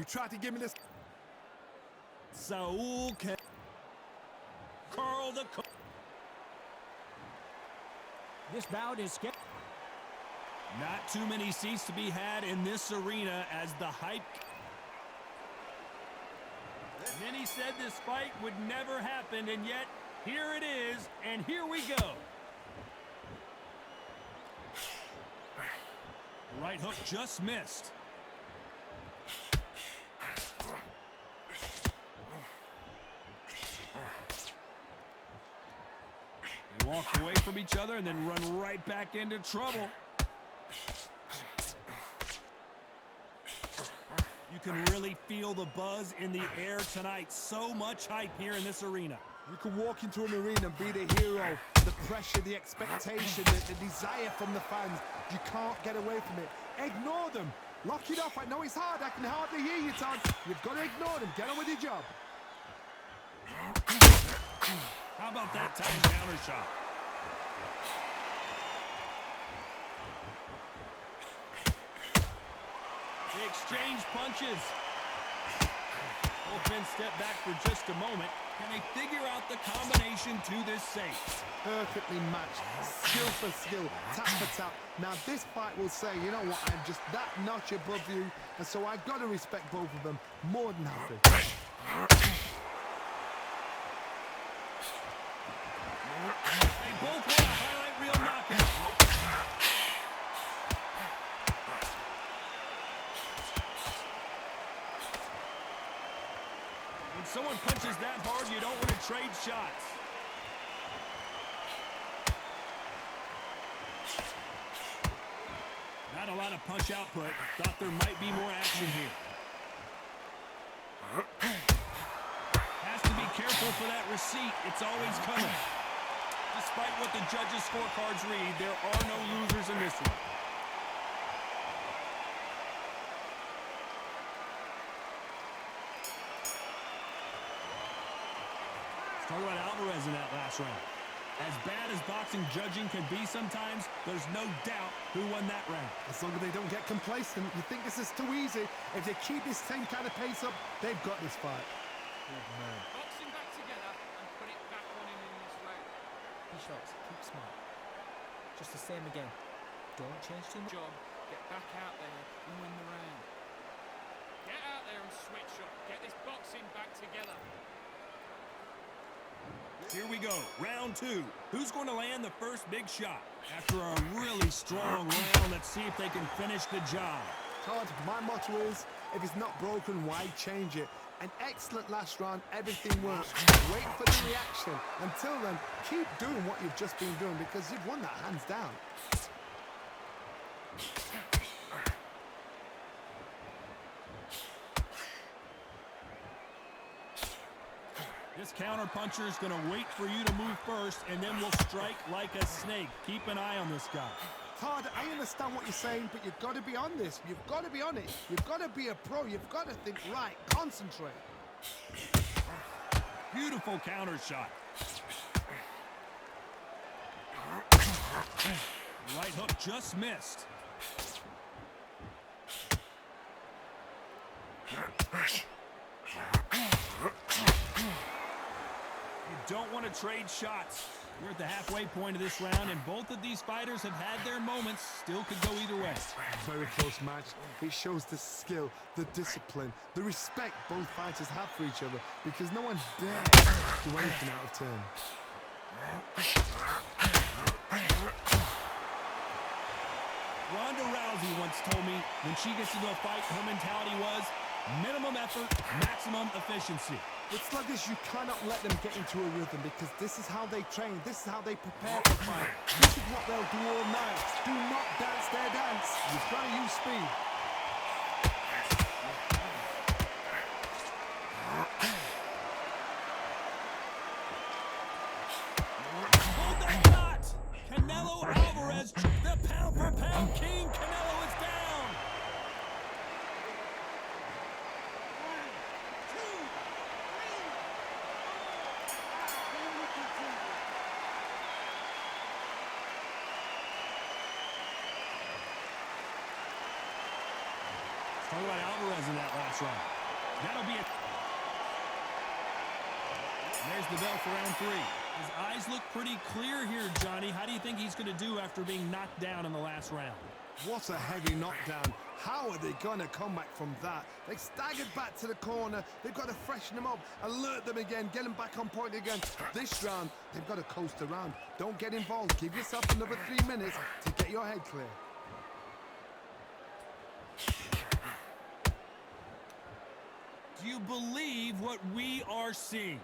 tried to give me this. Saul can curl the. This bout is scheduled. Not too many seats to be had in this arena as the hype. Many said this fight would never happen, and yet here it is, and here we go. Right hook just missed. They walk away from each other and then run right back into trouble. You can really feel the buzz in the air tonight. So much hype here in this arena. You can walk into an arena and be the hero. The pressure, the expectation, the desire from the fans. You can't get away from it. Ignore them. Lock it off. I know it's hard. I can hardly hear you, Todd. You've got to ignore them. Get on with your job. How about that time counter shot? They exchange punches. Both men step back for just a moment. Can they figure out the combination to this safe? Perfectly matched. Skill for skill. Tap for tap. Now this fight will say, you know what, I'm just that notch above you. And so I've got to respect both of them more than happy. They both want a highlight reel knockout. When someone punches that hard, you don't want to trade shots. Not a lot of punch output. Thought there might be more action here. Has to be careful for that receipt. It's always coming. Despite what the judges' scorecards read, there are no losers in this one. Let's talk about Alvarez in that last round. As bad as boxing judging can be sometimes, there's no doubt who won that round. As long as they don't get complacent, you think this is too easy. If they keep this same kind of pace up, they've got this fight. Good man. Boxing back together and put it back on him in this way. He shots. Keep smart. Just the same again. Don't change too much. Job. Get back out there and win the round. Get out there and switch up. Get this boxing back together. Here we go, round two. Who's going to land the first big shot? After a really strong round, let's see if they can finish the job. Todd, my motto is, if it's not broken, why change it? An excellent last round, everything works. Wait for the reaction. Until then, keep doing what you've just been doing because you've won that hands down. This counter-puncher is going to wait for you to move first, and then will strike like a snake. Keep an eye on this guy. Todd, I understand what you're saying, but you've got to be on this. You've got to be on it. You've got to be a pro. You've got to think right. Concentrate. Beautiful counter shot. Right hook just missed. You don't want to trade shots. We're at the halfway point of this round, and both of these fighters have had their moments. Still could go either way. Very close match. It shows the skill, the discipline, the respect both fighters have for each other because no one dares do anything out of turn. Ronda Rousey once told me when she gets into a fight, her mentality was minimum effort, maximum efficiency. With sluggers, you cannot let them get into a rhythm because this is how they train. This is how they prepare for fight. This is what they'll do all night. Do not dance their dance. You've got to use speed. Hold that shot! Canelo Alvarez, the pound-for-pound king. Canelo is down. Talk about Alvarez in that last round. That'll be it. There's the bell for round 3. His eyes look pretty clear here, Johnny. How do you think he's going to do after being knocked down in the last round? What a heavy knockdown. How are they going to come back from that? They staggered back to the corner. They've got to freshen them up, alert them again, get them back on point again. This round, they've got to coast around. Don't get involved. Give yourself another 3 minutes to get your head clear. Do you believe what we are seeing?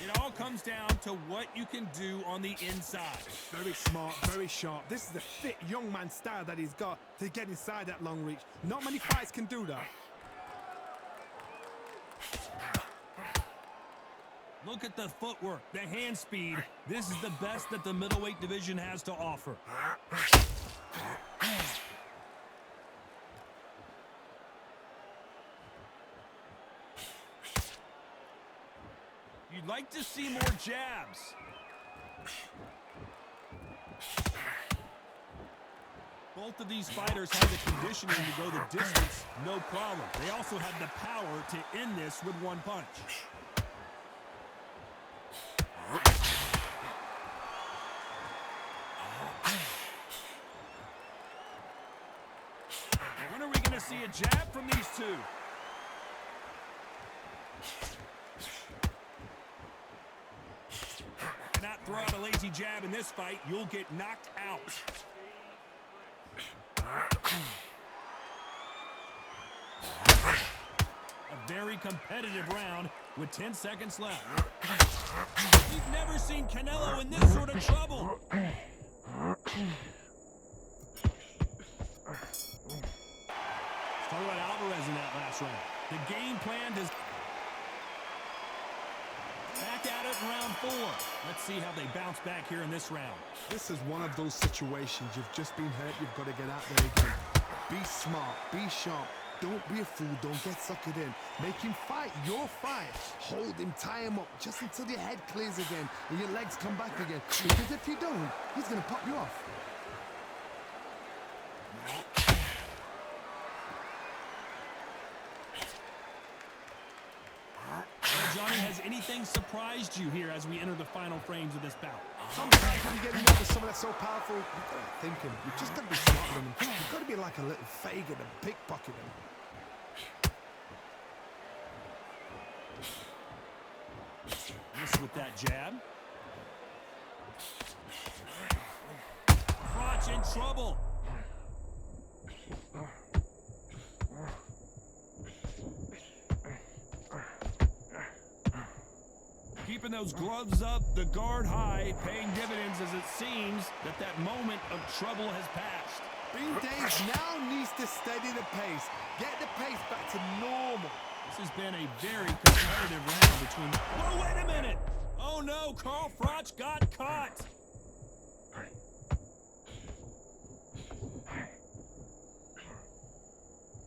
It all comes down to what you can do on the inside. Very smart, very sharp. This is the fit young man style that he's got to get inside that long reach. Not many fights can do that. Look at the footwork, the hand speed. This is the best that the middleweight division has to offer. You'd like to see more jabs. Both of these fighters have the conditioning to go the distance, no problem. They also have the power to end this with one punch. When are we going to see a jab from these two? Cannot throw out a lazy jab in this fight. You'll get knocked out. A very competitive round with 10 seconds left. We've never seen Canelo in this sort of trouble. Let's talk about Alvarez in that last round. The game plan does... Back at it in round 4. Let's see how they bounce back here in this round. This is one of those situations. You've just been hurt. You've got to get out there again. Be smart. Be sharp. Don't be a fool. Don't get suckered in. Make him fight your fight. Hold him. Tie him up just until your head clears again and your legs come back again. Because if you don't, he's going to pop you off. Johnny, has anything surprised you here as we enter the final frames of this bout? Sometimes when you get into someone that's so powerful, you've got to think him. You've just got to be smarter than him. You've got to be like a little Fagin and pickpocket him. Miss with that jab. Crotch in trouble. Keeping those gloves up, the guard high, paying dividends as it seems that moment of trouble has passed. Bean Days now needs to steady the pace. Get the pace back to normal. This has been a very competitive round between... Oh, wait a minute! Oh no, Carl Froch got caught!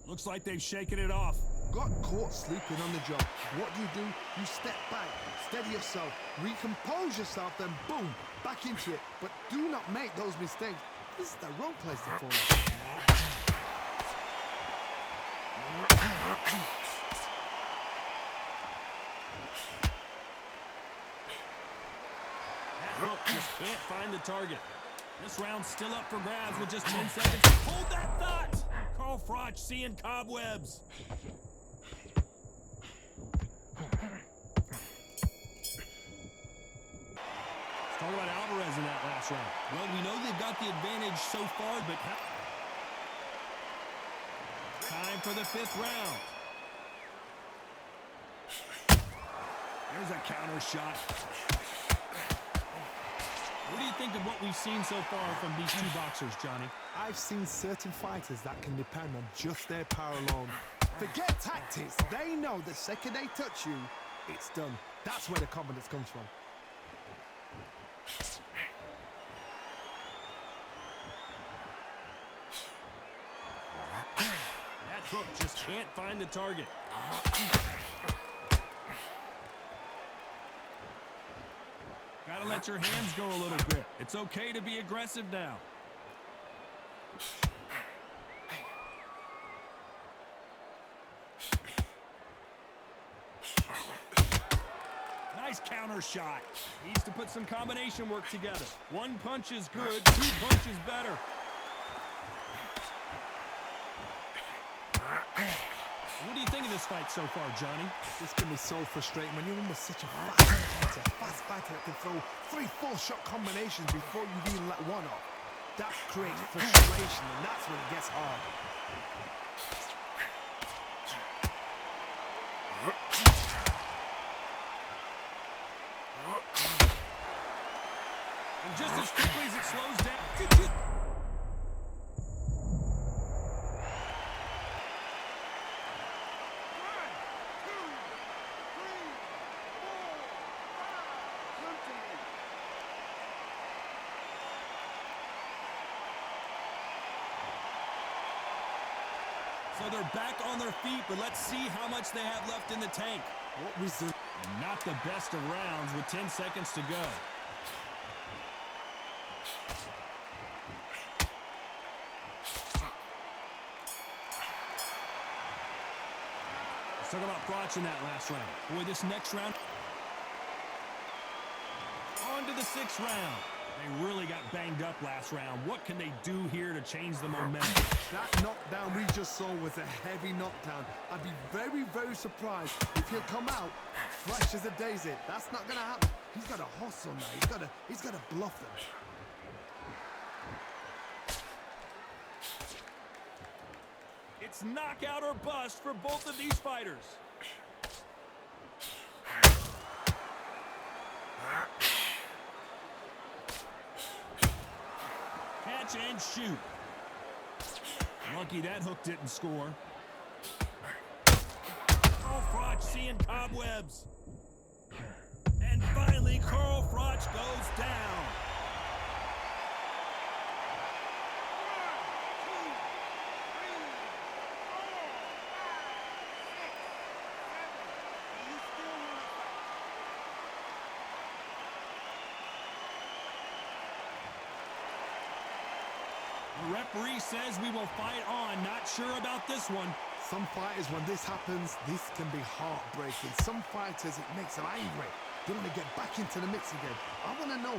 Looks like they've shaken it off. Got caught sleeping on the job. What do? You step back, steady yourself, recompose yourself, then boom, back into it. But do not make those mistakes. This is the wrong place to fall. That hook just can't find the target. This round's still up for grabs with just 10 seconds. Hold that thought! Carl Froch seeing cobwebs. Talk about Alvarez in that last round. Well, we know they've got the advantage so far, but... Time for the 5th round. There's a counter shot. What do you think of what we've seen so far from these two boxers, Johnny? I've seen certain fighters that can depend on just their power alone. Forget tactics. They know the second they touch you, it's done. That's where the confidence comes from. That hook just can't find the target. Got Gotta let your hands go a little bit. It's okay to be aggressive now. Nice counter shot. Needs to put some combination work together. One punch is good, two punches better. What do you think of this fight so far, Johnny? This can be so frustrating when you're almost such a fast fighter that can throw 3-4 shot combinations before you even let one off. That creates frustration, and that's when it gets hard. And just as quickly as it slows down. So they're back on their feet, but let's see how much they have left in the tank. What resume? Not the best of rounds with 10 seconds to go. Let's talk about Froch in that last round. Boy, this next round. On to the 6th round. They really got banged up last round. What can they do here to change the momentum? That knockdown we just saw was a heavy knockdown. I'd be very, very surprised if he'll come out fresh as a daisy. That's not gonna happen. He's got a hustle now. He's got to bluff them. It's knockout or bust for both of these fighters. Catch and shoot. Lucky that hook didn't score. Oh, Froch seeing cobwebs. And finally, Carl Froch goes down. The referee says we will fight on. Not sure about this one. Some fighters, when this happens, this can be heartbreaking. Some fighters, it makes them angry. They want to get back into the mix again. I want to know,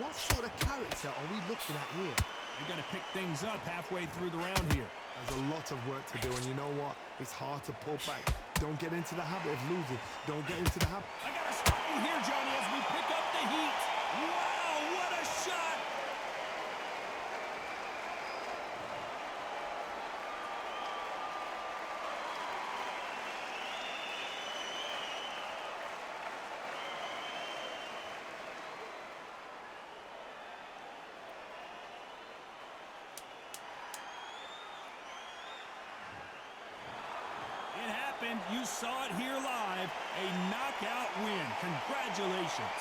what sort of character are we looking at here? They got to pick things up halfway through the round here. There's a lot of work to do, and you know what? It's hard to pull back. Don't get into the habit of losing. Don't get into the habit. I got to stop you here, Johnny, as we pick up the heat. Wow, what a shot! It happened. You saw it here live. A knockout win. Congratulations.